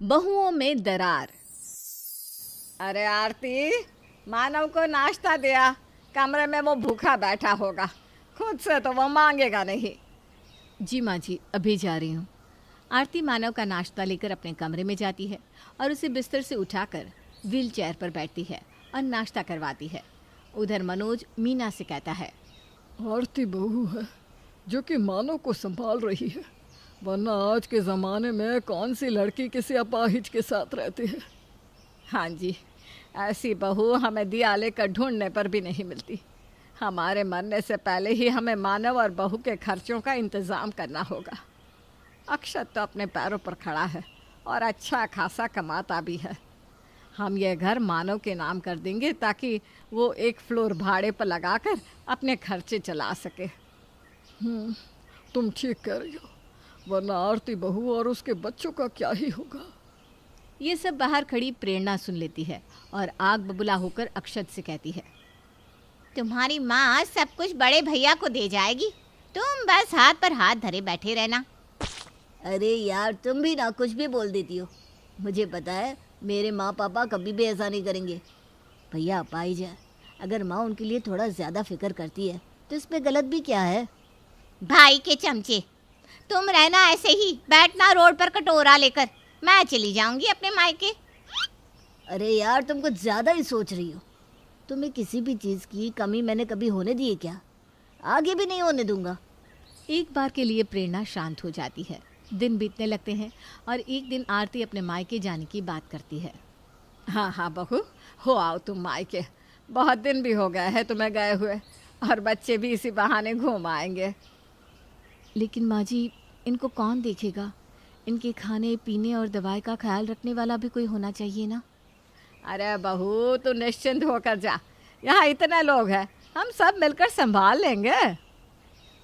बहुओं में दरार। अरे आरती, मानव को नाश्ता दिया, कमरे में वो भूखा बैठा होगा, खुद से तो वो मांगेगा नहीं। जी माँ जी, अभी जा रही हूँ। आरती मानव का नाश्ता लेकर अपने कमरे में जाती है और उसे बिस्तर से उठाकर व्हील चेयर पर बैठती है और नाश्ता करवाती है। उधर मनोज मीना से कहता है, आरती बहू है जो कि मानव को संभाल रही है, वरना आज के ज़माने में कौन सी लड़की किसी अपाहिज के साथ रहती है। हाँ जी, ऐसी बहू हमें दिया लेकर ढूंढने पर भी नहीं मिलती। हमारे मरने से पहले ही हमें मानव और बहू के खर्चों का इंतज़ाम करना होगा। अक्षत तो अपने पैरों पर खड़ा है और अच्छा खासा कमाता भी है। हम ये घर मानव के नाम कर देंगे ताकि वो एक फ्लोर भाड़े पर लगाकर अपने खर्चे चला सके। तुम ठीक कह रही हो, वरना आरती बहू और उसके बच्चों का क्या ही होगा। ये सब बाहर खड़ी प्रेरणा सुन लेती है और आग बबूला होकर अक्षत से कहती है, तुम्हारी माँ सब कुछ बड़े भैया को दे जाएगी, तुम बस हाथ पर हाथ धरे बैठे रहना। अरे यार, तुम भी ना कुछ भी बोल देती हो। मुझे पता है मेरे माँ पापा कभी भी ऐसा नहीं करेंगे। भैया अपाहिज है, अगर माँ उनके लिए थोड़ा ज़्यादा फिक्र करती है तो इसमें गलत भी क्या है। भाई के चमचे, तुम रहना ऐसे ही, बैठना रोड पर कटोरा लेकर, मैं चली जाऊंगी अपने मायके। अरे यार, तुम कुछ ज़्यादा ही सोच रही हो। तुम्हें किसी भी चीज़ की कमी मैंने कभी होने दी है क्या? आगे भी नहीं होने दूंगा। एक बार के लिए प्रेरणा शांत हो जाती है। दिन बीतने लगते हैं और एक दिन आरती अपने मायके जाने की बात करती है। हाँ हाँ बहू, हो आओ तुम मायके, बहुत दिन भी हो गए हैं तुम्हें गए हुए, और बच्चे भी इसी बहाने घूम आएंगे। लेकिन माँ जी, इनको कौन देखेगा? इनके खाने पीने और दवाई का ख्याल रखने वाला भी कोई होना चाहिए ना। अरे बहू, तू निश्चिंत होकर जा, यहाँ इतने लोग हैं, हम सब मिलकर संभाल लेंगे।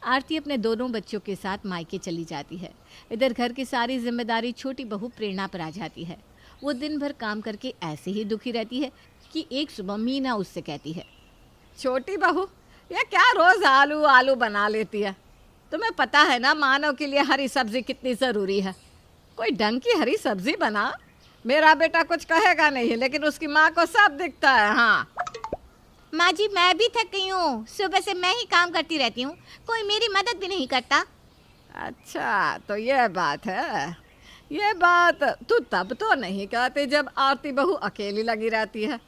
आरती अपने दोनों बच्चों के साथ मायके चली जाती है। इधर घर की सारी जिम्मेदारी छोटी बहू प्रेरणा पर आ जाती है। वो दिन भर काम करके ऐसे ही दुखी रहती है कि एक सुबह मीना उससे कहती है, छोटी बहू, ये क्या रोज़ आलू आलू बना लेती है? तुम्हें पता है ना मानव के लिए हरी सब्जी कितनी ज़रूरी है। कोई ढंग की हरी सब्जी बना। मेरा बेटा कुछ कहेगा नहीं, लेकिन उसकी माँ को सब दिखता है। हाँ माँ जी, मैं भी थक गई हूँ, सुबह से मैं ही काम करती रहती हूँ, कोई मेरी मदद भी नहीं करता। अच्छा, तो ये बात है। ये बात तू तब तो नहीं कहती जब आरती बहू अकेली लगी रहती है।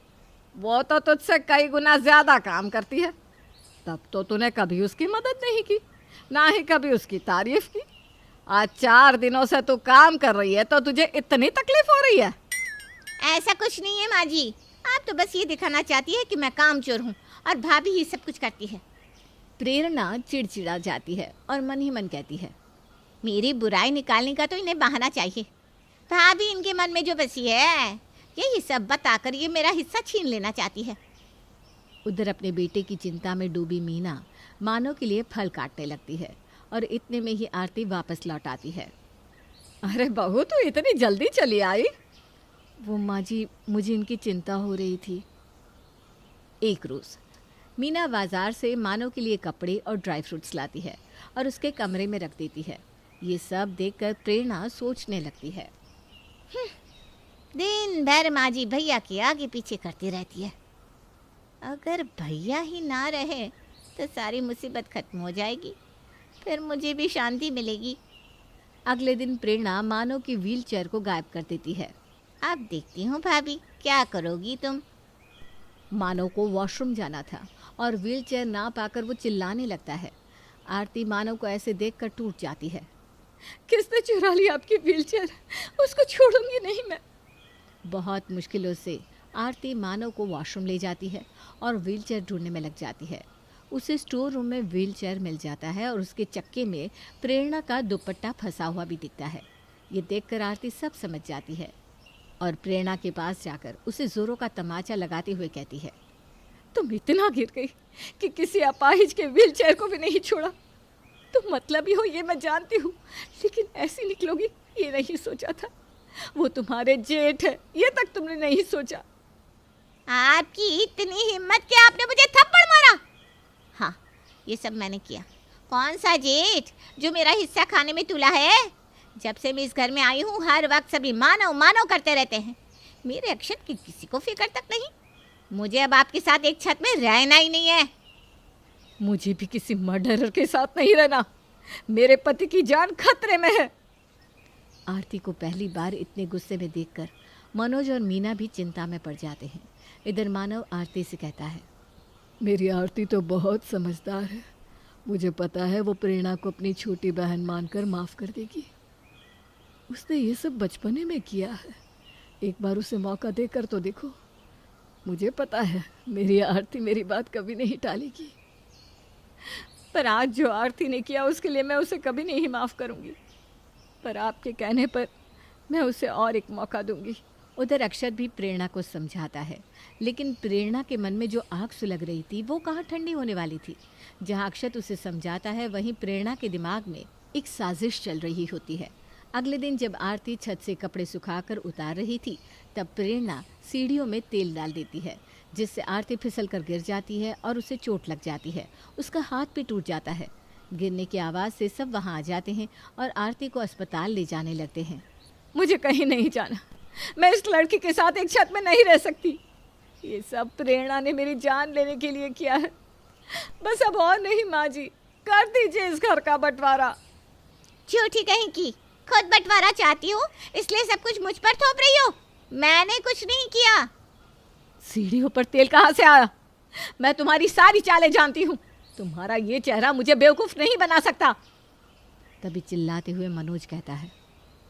वो तो तुझसे कई गुना ज़्यादा काम करती है। तब तो तूने कभी उसकी मदद नहीं की, ना ही कभी उसकी तारीफ की। आज 4 दिनों से तू काम कर रही है तो तुझे इतनी तकलीफ हो रही है? ऐसा कुछ नहीं है माँ जी, आप तो बस ये दिखाना चाहती है कि मैं कामचोर हूँ और भाभी ही सब कुछ करती है। प्रेरणा चिड़चिड़ा जाती है और मन ही मन कहती है, मेरी बुराई निकालने का तो इन्हें बहाना चाहिए। भाभी इनके मन में जो बसी है, यही सब बताकर ये मेरा हिस्सा छीन लेना चाहती है। उधर अपने बेटे की चिंता में डूबी मीना मानव के लिए फल काटने लगती है और इतने में ही आरती वापस लौट आती है। अरे बहू, तू इतनी जल्दी चली आई? वो माँ जी, मुझे इनकी चिंता हो रही थी। एक रोज़ मीना बाजार से मानव के लिए कपड़े और ड्राई फ्रूट्स लाती है और उसके कमरे में रख देती है। ये सब देखकर प्रेरणा सोचने लगती है, दिन भर माँ जी भैया के आगे पीछे करती रहती है। अगर भैया ही ना रहे तो सारी मुसीबत खत्म हो जाएगी, फिर मुझे भी शांति मिलेगी। अगले दिन प्रेरणा मानव की व्हील चेयर को गायब कर देती है। अब देखती हूँ भाभी, क्या करोगी तुम। मानव को वॉशरूम जाना था और व्हील चेयर ना पाकर वो चिल्लाने लगता है। आरती मानव को ऐसे देखकर टूट जाती है। किसने चुरा ली आपकी व्हील चेयर? उसको छोड़ूंगी नहीं मैं। बहुत मुश्किलों से आरती मानव को वॉशरूम ले जाती है और व्हील चेयर ढूंढने में लग जाती है। उसे स्टोर रूम में व्हील चेयर मिल जाता है और उसके चक्के में प्रेरणा का दुपट्टा फंसा हुआ भी दिखता है। ये देखकर आरती सब समझ जाती है और प्रेरणा के पास जाकर उसे जोरों का तमाचा लगाते हुए कहती है, तुम इतना गिर गई कि किसी अपाहिज के व्हील चेयर को भी नहीं छोड़ा। तुम मतलबी हो ये मैं जानती हूँ, लेकिन ऐसी निकलोगी ये नहीं सोचा था। वो तुम्हारे जेठ है, ये तक तुमने नहीं सोचा। आपकी इतनी हिम्मत कि आपने मुझे थप्पड़ मारा? हाँ, ये सब मैंने किया। कौन सा जेठ जो मेरा हिस्सा खाने में तुला है? जब से मैं इस घर में आई हूँ हर वक्त सभी मानव मानव करते रहते हैं। मेरे अक्षत की किसी को फिक्र तक नहीं। मुझे अब आपके साथ एक छत में रहना ही नहीं है। मुझे भी किसी मर्डरर के साथ नहीं रहना। मेरे पति की जान खतरे में है। आरती को पहली बार इतने गुस्से में देखकर मनोज और मीना भी चिंता में पड़ जाते हैं। इधर मानव आरती से कहता है, मेरी आरती तो बहुत समझदार है। मुझे पता है वो प्रेरणा को अपनी छोटी बहन मानकर माफ़ कर देगी। उसने ये सब बचपने में किया है। एक बार उसे मौका देकर तो देखो। मुझे पता है मेरी आरती मेरी बात कभी नहीं टालेगी। पर आज जो आरती ने किया उसके लिए मैं उसे कभी नहीं माफ़ करूंगी। पर आपके कहने पर मैं उसे और एक मौका दूंगी। उधर अक्षत भी प्रेरणा को समझाता है, लेकिन प्रेरणा के मन में जो आग सुलग रही थी वो कहाँ ठंडी होने वाली थी। जहाँ अक्षत उसे समझाता है वहीं प्रेरणा के दिमाग में एक साजिश चल रही होती है। अगले दिन जब आरती छत से कपड़े सुखाकर उतार रही थी तब प्रेरणा सीढ़ियों में तेल डाल देती है, जिससे आरती फिसल कर गिर जाती है और उसे चोट लग जाती है। उसका हाथ भी टूट जाता है। गिरने की आवाज़ से सब वहाँ आ जाते हैं और आरती को अस्पताल ले जाने लगते हैं। मुझे कहीं नहीं जाना। मैं इस लड़की के साथ एक छत में नहीं रह सकती। ये सब प्रेरणा ने मेरी जान लेने के लिए किया है। बस अब और नहीं माँ जी, कर दीजिए इस घर का बंटवारा। झूठी कहीं की, खुद बंटवारा चाहती हो इसलिए सब कुछ मुझ पर थोप रही हो। मैंने कुछ नहीं किया। सीढ़ियों पर तेल कहाँ से आया? मैं तुम्हारी सारी चालें जानती हूँ। तुम्हारा ये चेहरा मुझे बेवकूफ़ नहीं बना सकता। तभी चिल्लाते हुए मनोज कहता है,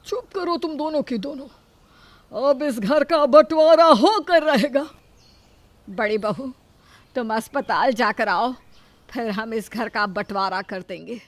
चुप करो तुम दोनों की दोनों। अब इस घर का बंटवारा होकर रहेगा। बड़ी बहू, तुम अस्पताल जाकर आओ, फिर हम इस घर का बंटवारा कर देंगे।